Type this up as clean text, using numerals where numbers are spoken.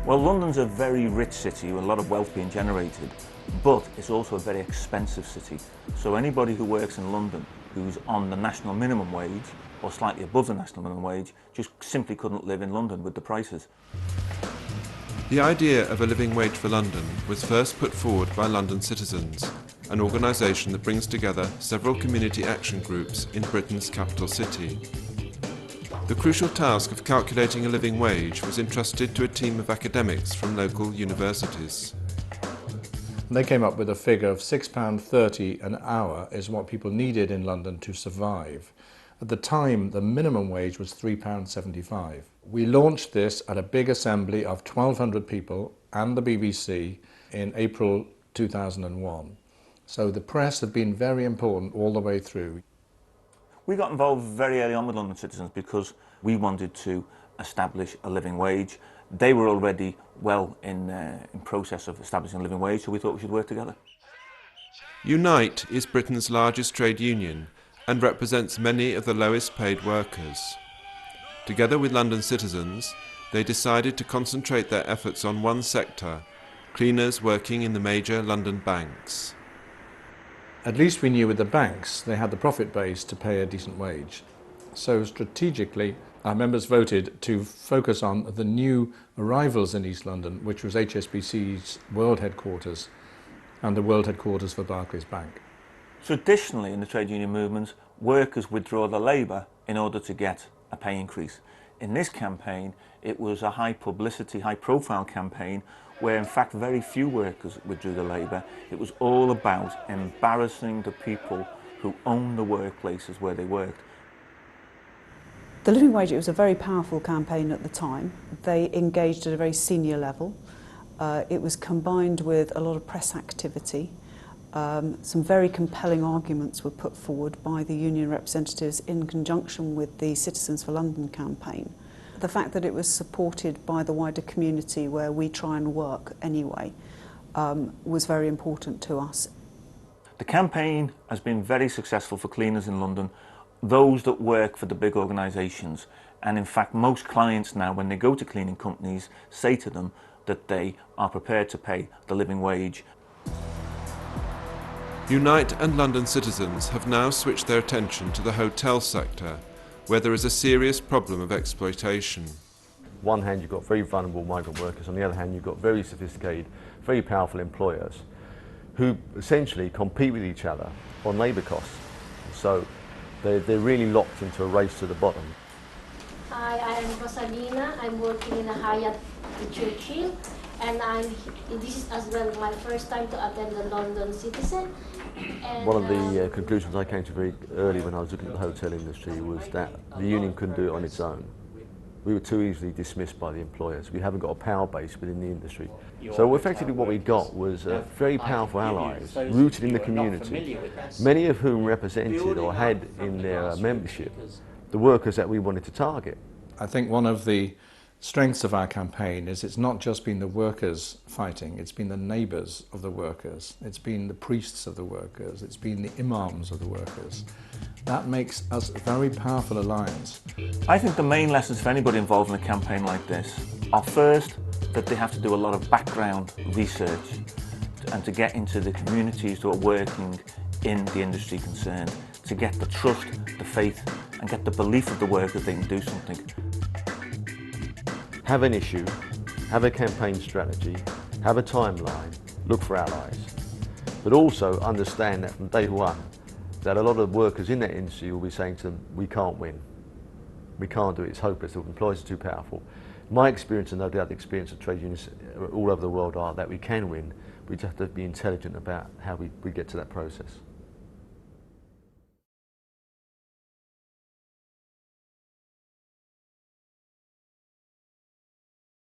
Well, London's a very rich city with a lot of wealth being generated, but it's also a very expensive city. So anybody who works in London who's on the national minimum wage or slightly above the national minimum wage just simply couldn't live in London with the prices. The idea of a living wage for London was first put forward by London Citizens, an organisation that brings together several community action groups in Britain's capital city. The crucial task of calculating a living wage was entrusted to a team of academics from local universities. They came up with a figure of £6.30 an hour is what people needed in London to survive. At the time, the minimum wage was £3.75. We launched this at a big assembly of 1,200 people and the BBC in April 2001. So the press have been very important all the way through. We got involved very early on with London Citizens because we wanted to establish a living wage. They were already well in process of establishing a living wage, so we thought we should work together. Unite is Britain's largest trade union and represents many of the lowest paid workers. Together with London Citizens, they decided to concentrate their efforts on one sector, cleaners working in the major London banks. At least we knew with the banks they had the profit base to pay a decent wage. So strategically, our members voted to focus on the new arrivals in East London, which was HSBC's world headquarters and the world headquarters for Barclays Bank. Traditionally in the trade union movements, workers withdraw their labour in order to get a pay increase. In this campaign, it was a high publicity, high profile campaign where in fact very few workers withdrew their labour. It was all about embarrassing the people who owned the workplaces where they worked. The living wage, it was a very powerful campaign at the time. They engaged at a very senior level. It was combined with a lot of press activity. Some very compelling arguments were put forward by the union representatives in conjunction with the Citizens for London campaign. The fact that it was supported by the wider community where we try and work anyway was very important to us. The campaign has been very successful for cleaners in London, those that work for the big organisations, and in fact most clients now when they go to cleaning companies say to them that they are prepared to pay the living wage. Unite and London Citizens have now switched their attention to the hotel sector, where there is a serious problem of exploitation. On one hand you've got very vulnerable migrant workers, on the other hand you've got very sophisticated, very powerful employers who essentially compete with each other on labour costs. So they're really locked into a race to the bottom. Hi, I am Rosalina. I'm working in a Hyatt Churchill, and this is as well my first time to attend the London Citizen. And one of the conclusions I came to very early when I was looking at the hotel industry was that the union couldn't do it on its own. We were too easily dismissed by the employers. We haven't got a power base within the industry. So effectively what we got was very powerful allies rooted in the community, many of whom represented or had in their membership the workers that we wanted to target. I think one of the strengths of our campaign is it's not just been the workers fighting, it's been the neighbours of the workers, it's been the priests of the workers, it's been the imams of the workers. That makes us a very powerful alliance. I think the main lessons for anybody involved in a campaign like this are first that they have to do a lot of background research and to get into the communities that are working in the industry concerned, to get the trust, the faith and get the belief of the workers they can do something. Have an issue, have a campaign strategy, have a timeline, look for allies. But also understand that from day one, that a lot of workers in that industry will be saying to them, we can't win. We can't do it, it's hopeless, the employers are too powerful. My experience, and no doubt the experience of trade unions all over the world, are that we can win. We just have to be intelligent about how we get to that process.